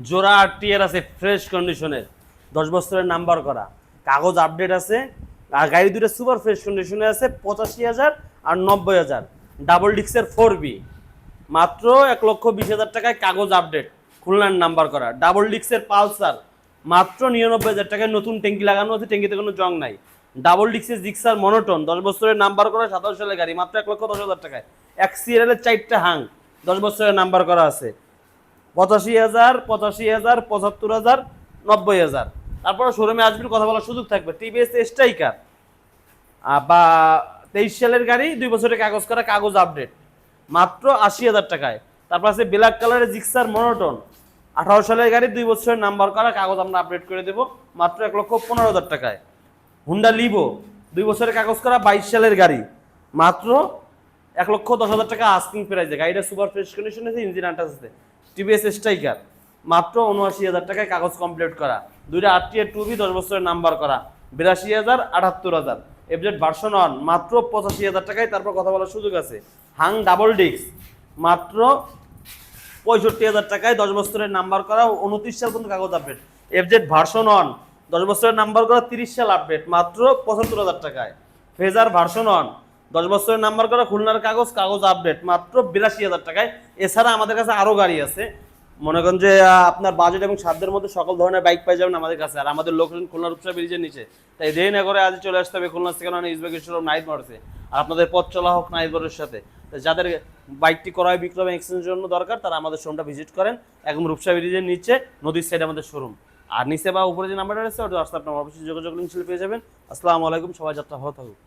জোড়া টিয়ার আছে ফ্রেশ কন্ডিশনের, 10 বছরের নাম্বার করা, কাগজ আপডেট আছে। আর গাড়ি দুটো সুপার ফ্রেশ কন্ডিশনে আছে, 85,000 আর 90,000। ডাবল ডিক্সের 4B, মাত্র 1,20,000 টাকায় কাগজ আপডেট, খুলনার নাম্বার করা। ডাবল ডিক্সের পালসার মাত্র 99,000 টাকায়, নতুন ট্যাঙ্কি লাগানো আছে, ট্যাঙ্কিতে কোনো জং নাই। ডাবল ডিক্সের জিক্সার মনোটন, 10 বছরের নাম্বার করা, 27 সালের গাড়ি, মাত্র 1,10,000 টাকায়। এক্সিএল এর 4টা হাং, 10 বছরের নাম্বার করা আছে, 85,000, 85,000, 75,000, 90,000। তারপরে শোরুমে আসবেন, কথা বলার সুযোগ থাকবে। টিভিএস স্ট্রাইকার বা 23 সালের গাড়ি, 2 বছরের কাগজ করা, কাগজ আপডেট, মাত্র 80,000 টাকায়। তারপর আছে ব্ল্যাক কালারের জিক্সার মনোটন, 18 সালের গাড়ি, 2 বছরের নাম্বার করা, কাগজ আমরা আপডেট করে দেবো, মাত্র 1,15,000 টাকায়। হুন্ডা লিভো, 2 বছরের কাগজ করা, 22 সালের গাড়ি, মাত্র 1,10,000 টাকা আস্কিং প্রাইসে। গাড়িটা সুপার ফ্রেশ কন্ডিশন আছে, ইঞ্জিন আটাচ আছে। টিভিএস স্ট্রাইকার মাত্র 79,000 টাকায় কাগজ কমপ্লিট করা। দুইটা আরটিআর 2B, 10 বছরের নাম্বার করা, 82,000, 78,000। এফজেড ভার্সন 1 মাত্র 85,000 টাকায়। তারপর কথা বলার সুযোগ আছে। হাং ডাবল ডিস্ক মাত্র 65,000 টাকায়, 10 বছরের নাম্বার করা, 29 সাল পর্যন্ত কাগজ আপডেট। এফজেড ভার্সন 1 10 বছরের নাম্বার করা, 30 সাল আপডেট, মাত্র 75,000 টাকায়। ফেজার ভার্সন 1 10 বছরের নাম্বার করা, খুলনার কাগজ, কাগজ আপডেট, মাত্র 82,000 টাকায়। এছাড়া আমাদের কাছে আরও গাড়ি আছে, মনে করেন যে আপনার বাজেট এবং সাধ্যের মধ্যে সকল ধরনের বাইক পাই যাবেন আমাদের কাছে। আর আমাদের লোকেশন খুলনা রূপসা ব্রিজের নিচে, তাই দেরি না করে আজ চলে আসতে হবে খুলনা থেকে ইউজবেকের শোরুম নাইট মোটরসে। আর আপনাদের পথ চলা হোক নাইট মোটরের সাথে। যাদের বাইকটি ক্রয় বিক্রয় এবং এক্সচেঞ্জের জন্য দরকার, তারা আমাদের শোরুমটা ভিজিট করেন। একদম রূপসা ব্রিজের নিচে, নদীর সাইডে আমাদের শোরুম। আর নিচে বা উপরে যে নাম্বারটা রয়েছে, ওটা হোয়াটসঅ্যাপ নাম্বার, অবশ্যই যোগাযোগ লিঙ্ক পেয়ে যাবেন। আসসালামু আলাইকুম, সবাই যাত্রা ভালো থাকুক।